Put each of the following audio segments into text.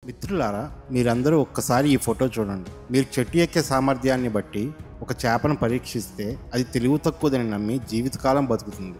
మిత్రులారా, మీరందరూ ఒక్కసారి ఈ ఫోటో చూడండి. మీరు చెట్టు ఎక్కే సామర్థ్యాన్ని బట్టి ఒక చేపను పరీక్షిస్తే అది తెలివి తక్కువదని నమ్మి జీవితకాలం బతుకుతుంది.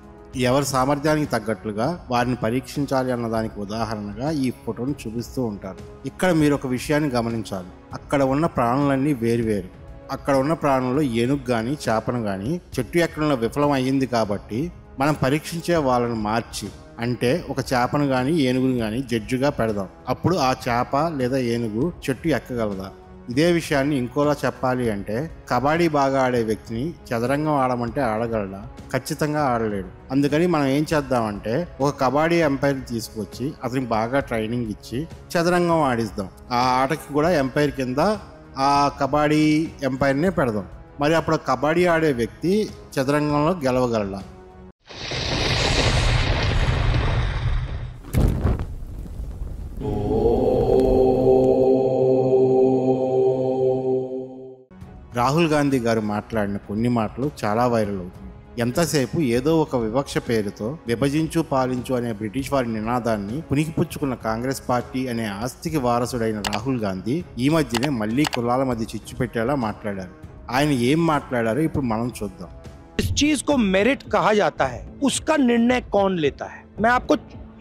ఎవరి సామర్థ్యానికి తగ్గట్లుగా వారిని పరీక్షించాలి అన్నదానికి ఉదాహరణగా ఈ ఫోటోను చూపిస్తూ ఉంటారు. ఇక్కడ మీరు ఒక విషయాన్ని గమనించాలి. అక్కడ ఉన్న ప్రాణులన్నీ వేరువేరు. అక్కడ ఉన్న ప్రాణుల్లో ఏనుగు కానీ చేపను కానీ చెట్టు ఎక్కడంలో విఫలం అయ్యింది కాబట్టి మనం పరీక్షించే వాళ్ళని మార్చి, అంటే ఒక చేపను కానీ ఏనుగుని కానీ జడ్జిగా పెడదాం. అప్పుడు ఆ చేప లేదా ఏనుగు చెట్టు ఎక్కగలదా? ఇదే విషయాన్ని ఇంకోలా చెప్పాలి అంటే, కబడ్డీ బాగా ఆడే వ్యక్తిని చదరంగం ఆడమంటే ఆడగలడా? ఖచ్చితంగా ఆడలేడు. అందుకని మనం ఏం చేద్దామంటే, ఒక కబడ్డీ ఎంపైర్ తీసుకొచ్చి అతనికి బాగా ట్రైనింగ్ ఇచ్చి చదరంగం ఆడిద్దాం. ఆ ఆటకి కూడా ఎంపైర్ కింద ఆ కబడ్డీ ఎంపైర్నే పెడదాం. మరి అప్పుడు కబడ్డీ ఆడే వ్యక్తి చదరంగంలో గెలవగలడా? రాహుల్ గాంధీ గారు మాట్లాడిన కొన్ని మాటలు చాలా వైరల్ అవుతుంది. ఎంతసేపు ఏదో ఒక వివక్ష పేరుతో విభజించు పాలించు అనే బ్రిటిష్ వారి నినాదాన్ని పునికిపుచ్చుకున్న కాంగ్రెస్ పార్టీ అనే ఆస్తికి వారసుడైన రాహుల్ గాంధీ ఈ మధ్యనే మళ్ళీ కులాల మధ్య చిచ్చు పెట్టేలా మాట్లాడారు. ఆయన ఏం మాట్లాడారో ఇప్పుడు మనం చూద్దాం. इस चीज को मेरिट कहा जाता है, उसका निर्णय कौन लेता है? मैं आपको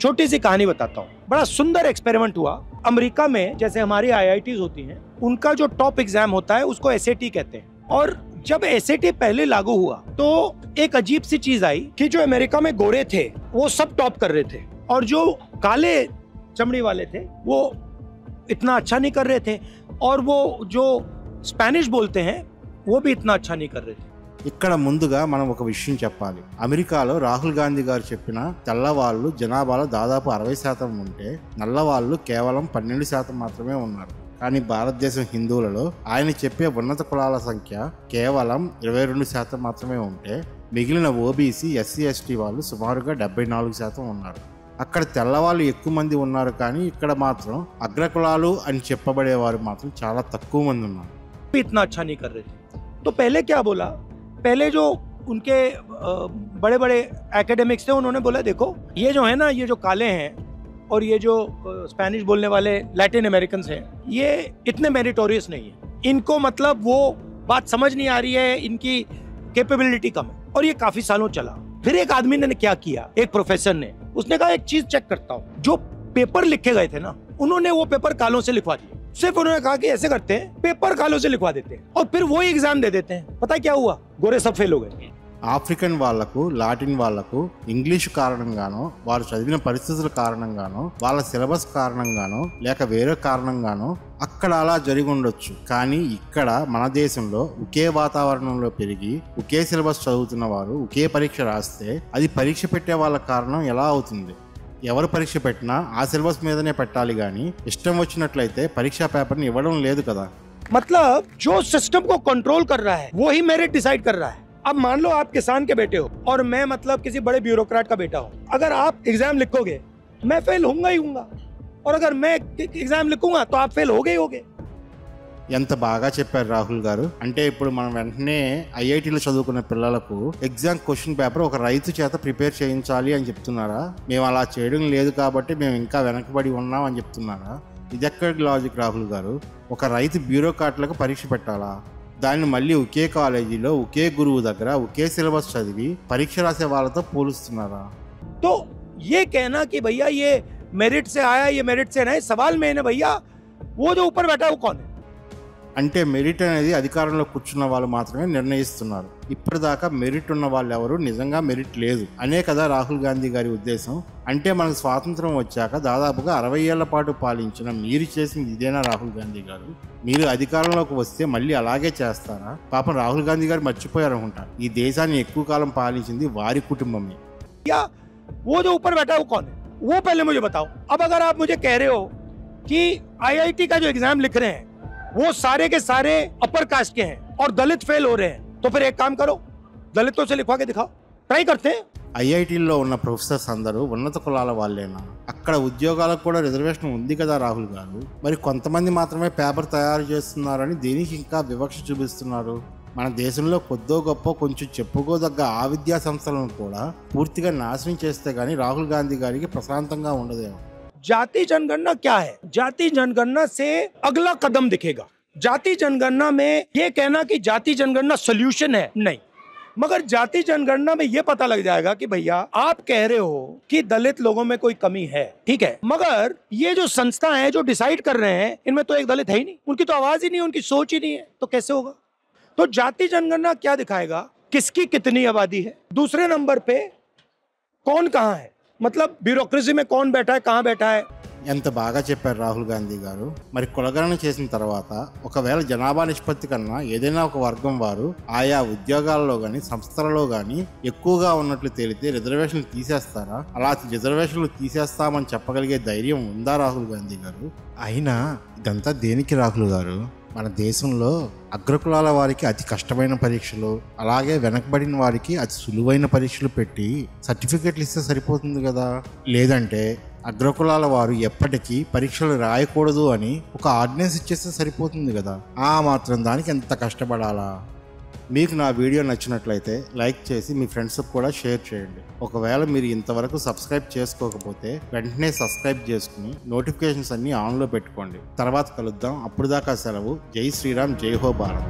छोटी सी कहानी बताता हूँ. बड़ा सुंदर एक्सपेरिमेंट हुआ अमेरिका में. जैसे हमारी IITs होती हैं, उनका जो टॉप एग्जाम होता है उसको SAT कहते हैं. और जब SAT पहले लागू हुआ तो एक अजीब सी चीज आई कि जो अमेरिका में गोरे थे वो सब टॉप कर रहे थे, और जो काले चमड़ी वाले थे वो इतना अच्छा नहीं कर रहे थे, और वो जो स्पेनिश बोलते हैं वो भी इतना अच्छा नहीं कर रहे थे. ఇక్కడ ముందుగా మనం ఒక విషయం చెప్పాలి. అమెరికాలో రాహుల్ గాంధీ గారు చెప్పిన తెల్లవాళ్ళు జనాభాలో దాదాపు 60% ఉంటే నల్లవాళ్ళు కేవలం 12% మాత్రమే ఉన్నారు. కానీ భారతదేశం హిందువులలో ఆయన చెప్పే ఉన్నత కులాల సంఖ్య కేవలం 22% మాత్రమే ఉంటే మిగిలిన OBC SC ST వాళ్ళు సుమారుగా 74% ఉన్నారు. అక్కడ తెల్లవాళ్ళు ఎక్కువ మంది ఉన్నారు, కానీ ఇక్కడ మాత్రం అగ్రకులాలు అని చెప్పబడేవారు మాత్రం చాలా తక్కువ మంది ఉన్నారు. इतना अच्छा नहीं कर रहे थे. तो पहले क्या बोला, पहले जो उनके बड़े बड़े एकेडमिक्स थे उन्होंने बोला देखो ये जो है ना, ये जो काले हैं और ये जो स्पेनिश बोलने वाले लैटिन अमेरिकन हैं, ये इतने मेरिटोरियस नहीं है. इनको मतलब वो बात समझ नहीं आ रही है, इनकी कैपेबिलिटी कम है. और ये काफी सालों चला. फिर एक आदमी ने क्या किया, एक प्रोफेसर ने, उसने कहा एक चीज चेक करता हूँ. जो पेपर लिखे गए थे ना, उन्होंने वो पेपर कालों से लिखवा दिए. सिर्फ उन्होंने कहा कि ऐसे करते हैं, पेपर कालों से लिखवा देते हैं और फिर वो एग्जाम दे देते हैं. पता है क्या हुआ? गोरे सब फेल हो गए. ఆఫ్రికన్ వాళ్లకు, లాటిన్ వాళ్లకు ఇంగ్లీషు కారణంగానో, వారు చదివిన పరిస్థితుల కారణంగానో, వాళ్ళ సిలబస్ కారణంగానో, లేక వేరే కారణంగానో అక్కడ అలా జరిగి ఉండొచ్చు. కానీ ఇక్కడ మన దేశంలో ఒకే వాతావరణంలో పెరిగి ఒకే సిలబస్ చదువుతున్న వారు ఒకే పరీక్ష రాస్తే అది పరీక్ష పెట్టే వాళ్ళ కారణం ఎలా అవుతుంది? ఎవరు పరీక్ష పెట్టినా ఆ సిలబస్ మీదనే పెట్టాలి, కానీ ఇష్టం వచ్చినట్లయితే పరీక్షా పేపర్ని ఇవ్వడం లేదు కదా. मतलब जो सिस्टम को कंट्रोल कर रहा है वो ही मेरिट डिसाइड कर रहा है. अब मान लो आप किसान के बेटे हो और मैं मतलब किसी बड़े ब्यूरोक्रेट का बेटा हूँ. अगर आप एग्जाम लिखोगे मैं फेल होऊंगा ही होऊंगा, और अगर मैं एग्जाम लिखूंगा तो आप फेल होगे ही होगे. ఎంత బాగా చెప్పారు రాహుల్ గారు. అంటే ఇప్పుడు మనం వెంటనే IITలో చదువుకున్న పిల్లలకు ఎగ్జామ్ క్వశ్చన్ పేపర్ ఒక రైతు చేత ప్రిపేర్ చేయించాలి అని చెప్తున్నారా? మేము అలా చేయడం లేదు కాబట్టి మేము ఇంకా వెనకబడి ఉన్నాం అని చెప్తున్నారా? ఇది ఎక్కడి లాజిక్ రాహుల్ గారు? ఒక రైతు బ్యూరోక్రాట్లకు పరీక్ష పెట్టాలా? దాన్ని మళ్ళీ ఒకే కాలేజీలో ఒకే గురువు దగ్గర ఒకే సిలబస్ చదివి పరీక్ష రాసే వాళ్ళతో పోలుస్తున్నారా? तो ये कहना कि भैया ये मेरिट से आया, ये मेरिट से नहीं, सवाल में है भैया वो जो ऊपर बैठा है वो कौन है? అంటే మెరిట్ అనేది అధికారంలో కూర్చున్న వాళ్ళు మాత్రమే నిర్ణయిస్తున్నారు. ఇప్పటిదాకా మెరిట్ ఉన్న వాళ్ళు ఎవరు నిజంగా మెరిట్ లేదు అనే కదా రాహుల్ గాంధీ గారి ఉద్దేశం. అంటే మనకు స్వాతంత్రం వచ్చాక దాదాపుగా 60 ఏళ్ల పాటు పాలించిన మీరు చేసింది ఇదేనా రాహుల్ గాంధీ గారు? మీరు అధికారంలోకి వస్తే మళ్ళీ అలాగే చేస్తారా? పాపం రాహుల్ గాంధీ గారు మర్చిపోయారనుకుంటారు, ఈ దేశాన్ని ఎక్కువ కాలం పాలించింది వారి కుటుంబమే. या वो जो ऊपर बैठा है वो कौन है? वो पहले मुझे बताओ. अब अगर आप मुझे कह रहे हो कि IIT का जो एग्जाम लिख रहे हैं वो सारे के सारे अपर कास्ट के हैं और दलित फेल हो रहे हैं, तो फिर एक काम करो, दलितों से लिखवा के दिखाओ. ट्राई करते हैं. IITలో ఉన్న ప్రొఫెసర్స్ అందరూ ఉన్నత కులాల వాళ్ళేనా? అక్కడ ఉద్యోగాలకు కూడా రిజర్వేషన్ ఉంది కదా రాహుల్ గారు. మరి కొంతమంది మాత్రమే పేపర్ తయారు చేస్తున్నారని దేనికి ఇంకా వివక్ష చూపిస్తున్నారు? మన దేశంలో కొద్దో గొప్ప కొంచెం చెప్పుకోదగ్గ ఆ విద్యా సంస్థలను కూడా పూర్తిగా నాశనం చేస్తే గానీ రాహుల్ గాంధీ గారికి ప్రశాంతంగా ఉండదేమో. जाति जनगणना क्या है? जाति जनगणना से अगला कदम दिखेगा। जाति जनगणना में ये कहना कि जाति जनगणना सोल्यूशन है, नहीं, मगर जाति जनगणना में ये पता लग जाएगा कि भैया आप कह रहे हो कि दलित लोगों में कोई कमी है, ठीक है, मगर ये जो संस्था है जो डिसाइड कर रहे हैं इनमें तो एक दलित है ही नहीं, उनकी तो आवाज ही नहीं, उनकी सोच ही नहीं है, तो कैसे होगा? तो जाति जनगणना क्या दिखाएगा? किसकी कितनी आबादी है, दूसरे नंबर पे कौन कहाँ है, मतलब ब्यूरोक्रेसी में कौन बैठा है, कहाँ बैठा है। ఎంత బాగా చెప్పారు రాహుల్ గాంధీ గారు. మరి కులగణన చేసిన తర్వాత ఒకవేళ జనాభా నిష్పత్తి కన్నా ఏదైనా ఒక వర్గం వారు ఆయా ఉద్యోగాల్లో గాని సంస్థలలో గాని ఎక్కువగా ఉన్నట్లు తేలితే రిజర్వేషన్లు తీసేస్తారా? అలా రిజర్వేషన్లు తీసేస్తామని చెప్పగలిగే ధైర్యం ఉందా రాహుల్ గాంధీ గారు? అయినా ఇదంతా దేనికి రాహుల్ గారు? మన దేశంలో అగ్రకులాల వారికి అతి కష్టమైన పరీక్షలు, అలాగే వెనకబడిన వారికి అతి సులువైన పరీక్షలు పెట్టి సర్టిఫికెట్లు ఇస్తే సరిపోతుంది కదా. లేదంటే అగ్రకులాల వారు ఎప్పటికీ పరీక్షలు రాయకూడదు అని ఒక ఆర్డినెన్స్ ఇచ్చేస్తే సరిపోతుంది కదా. ఆ మాత్రం దానికి ఎంత కష్టపడాలా? మీకు నా వీడియో నచ్చినట్లయితే లైక్ చేసి మీ ఫ్రెండ్స్కి కూడా షేర్ చేయండి. ఒకవేళ మీరు ఇంతవరకు సబ్స్క్రైబ్ చేసుకోకపోతే వెంటనే సబ్స్క్రైబ్ చేసుకుని నోటిఫికేషన్స్ అన్నీ ఆన్లో పెట్టుకోండి. తర్వాత కలుద్దాం. అప్పుడు దాకా సెలవు. జై శ్రీరామ్, జై హో భారత్.